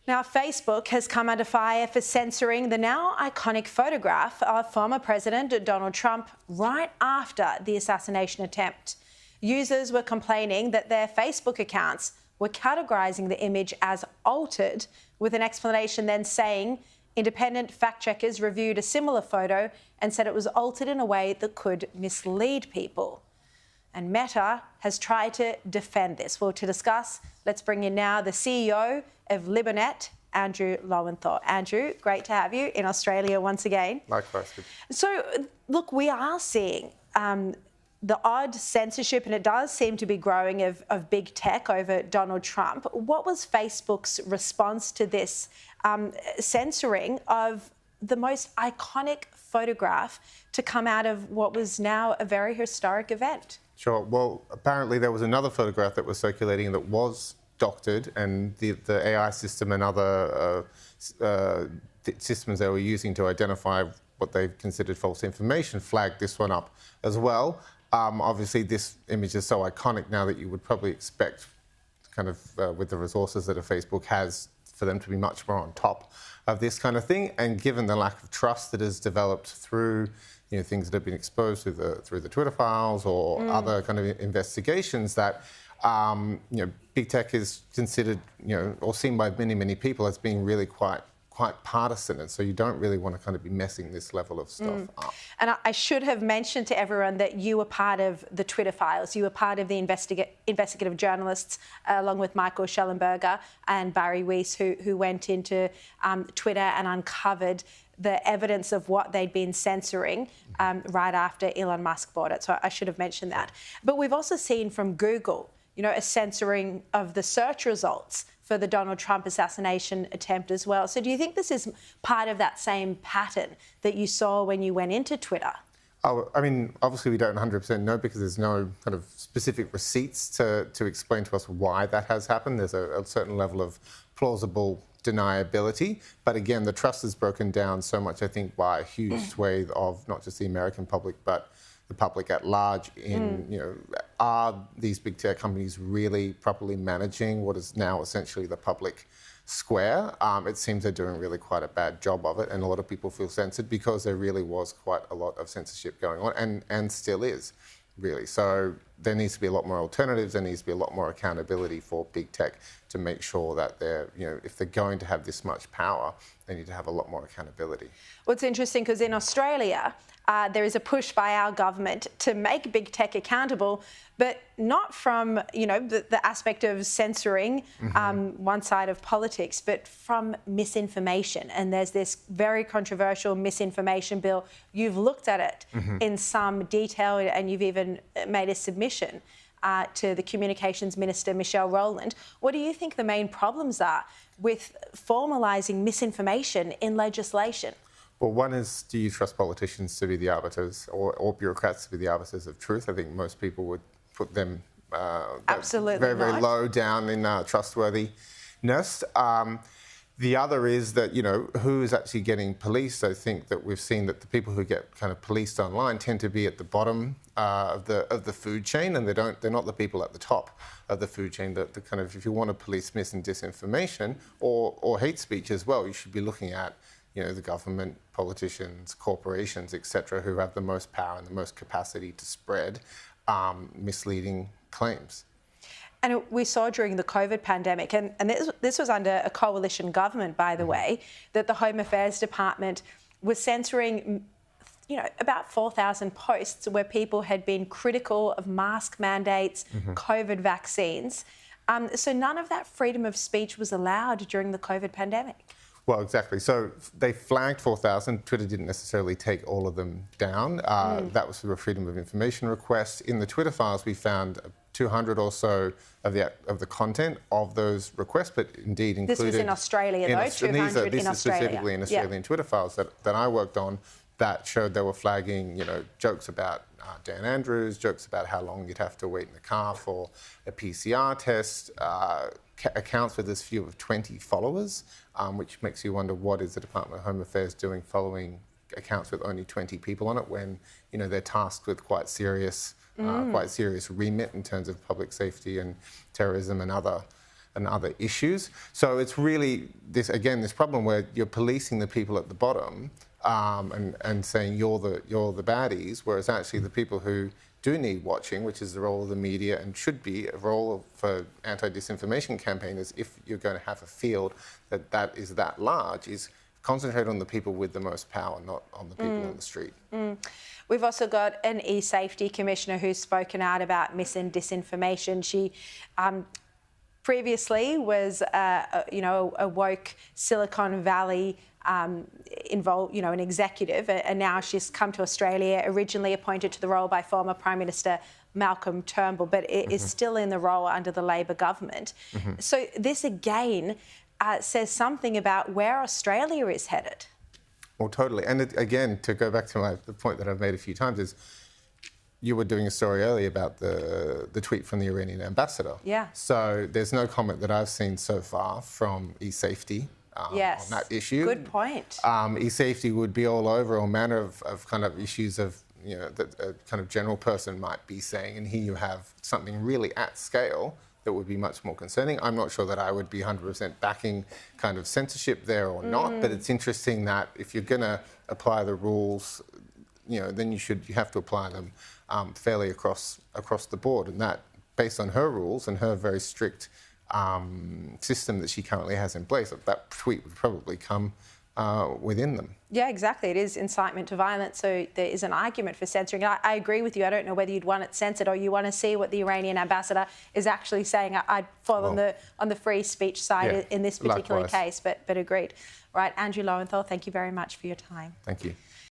Now, Facebook has come under fire for censoring the now iconic photograph of former President Donald Trump right after the assassination attempt. Users were complaining that their Facebook accounts were categorising the image as altered, with an explanation then saying independent fact-checkers reviewed a similar photo and said it was altered in a way that could mislead people. And Meta has tried to defend this. Well, to discuss, let's bring in now the CEO of Libonet, Andrew Lowenthal. Andrew, great to have you in Australia once again. Likewise. So, look, we are seeing the odd censorship, and it does seem to be growing, of big tech over Donald Trump. What was Facebook's response to this censoring of the most iconic photograph to come out of what was now a very historic event? Sure. Well, apparently there was another photograph that was circulating that was doctored, and the AI system and other systems they were using to identify what they considered false information flagged this one up as well. Obviously, this image is so iconic now that you would probably expect, kind of with the resources that a Facebook has, for them to be much more on top of this kind of thing. And given the lack of trust that has developed through things that have been exposed through the Twitter files or other kind of investigations, that big tech is considered, or seen by many people as being really quite partisan, and so you don't really want to kind of be messing this level of stuff up. And I should have mentioned to everyone that you were part of the Twitter files. You were part of the investigative journalists, along with Michael Schellenberger and Barry Weiss, who went into Twitter and uncovered the evidence of what they'd been censoring right after Elon Musk bought it. So I should have mentioned that. But we've also seen from Google, a censoring of the search results for the Donald Trump assassination attempt as well. So do you think this is part of that same pattern that you saw when you went into Twitter? Oh, I mean, obviously we don't 100% know, because there's no kind of specific receipts to explain to us why that has happened. There's a certain level of plausible deniability. But again, the trust is broken down so much, I think, by a huge swathe of not just the American public, but the public at large in, are these big tech companies really properly managing what is now essentially the public square? It seems they're doing really quite a bad job of it, and a lot of people feel censored because there really was quite a lot of censorship going on, and still is, really. So there needs to be a lot more alternatives. There needs to be a lot more accountability for big tech to make sure that they're, if they're going to have this much power, they need to have a lot more accountability. Well, it's interesting because in Australia, there is a push by our government to make big tech accountable, but not from, the aspect of censoring one side of politics, but from misinformation. And there's this very controversial misinformation bill. You've looked at it in some detail, and you've even made a submission to the Communications Minister, Michelle Rowland. What do you think the main problems are with formalising misinformation in legislation? Well, one is, do you trust politicians to be the arbiters, or bureaucrats to be the arbiters of truth? I think most people would put them absolutely very low down in trustworthiness. The other is that, who is actually getting policed? I think that we've seen that the people who get kind of policed online tend to be at the bottom of the food chain, and they're not the people at the top of the food chain. The kind of, if you want to police mis and disinformation or hate speech as well, you should be looking at the government, politicians, corporations, etc., who have the most power and the most capacity to spread misleading claims. And we saw during the COVID pandemic, and this was under a coalition government, by the way, that the Home Affairs Department was censoring, about 4,000 posts where people had been critical of mask mandates, COVID vaccines. So none of that freedom of speech was allowed during the COVID pandemic. Well, exactly. So they flagged 4,000. Twitter didn't necessarily take all of them down. That was through a freedom of information request. In the Twitter files, we found 200 or so of the content of those requests, but indeed included... This was in Australia, though, 200 in Australia. This is specifically in Australian Twitter files that I worked on, that showed they were flagging, jokes about Dan Andrews, jokes about how long you'd have to wait in the car for a PCR test, accounts with as few of 20 followers, which makes you wonder, what is the Department of Home Affairs doing following accounts with only 20 people on it, when they're tasked with quite serious remit in terms of public safety and terrorism and other other issues. So it's really this problem where you're policing the people at the bottom and saying you're the baddies, whereas actually the people who do need watching, which is the role of the media and should be a role for anti-disinformation campaigners, if you're going to have a field that is that large, is concentrate on the people with the most power, not on the people on the street. We've also got an e-safety commissioner who's spoken out about mis and disinformation. She previously was, a woke Silicon Valley involved, an executive, and now she's come to Australia, originally appointed to the role by former Prime Minister Malcolm Turnbull, but is still in the role under the Labor government. So this again says something about where Australia is headed. Well, totally. And again, to go back to the point that I've made a few times is, you were doing a story earlier about the tweet from the Iranian ambassador. Yeah. So there's no comment that I've seen so far from e-safety on that issue. Good point. E-safety would be all over all manner of kind of issues of, that a kind of general person might be saying, and here you have something really at scale that would be much more concerning. I'm not sure that I would be 100% backing kind of censorship there or not, but it's interesting that if you're going to apply the rules, then you have to apply them fairly across the board, and that based on her rules and her very strict system that she currently has in place, that tweet would probably come within them. Yeah, exactly. It is incitement to violence, so there is an argument for censoring. I agree with you. I don't know whether you'd want it censored or you want to see what the Iranian ambassador is actually saying. I'd fall on the free speech side in this particular case, but agreed. Right, Andrew Lowenthal, thank you very much for your time. Thank you.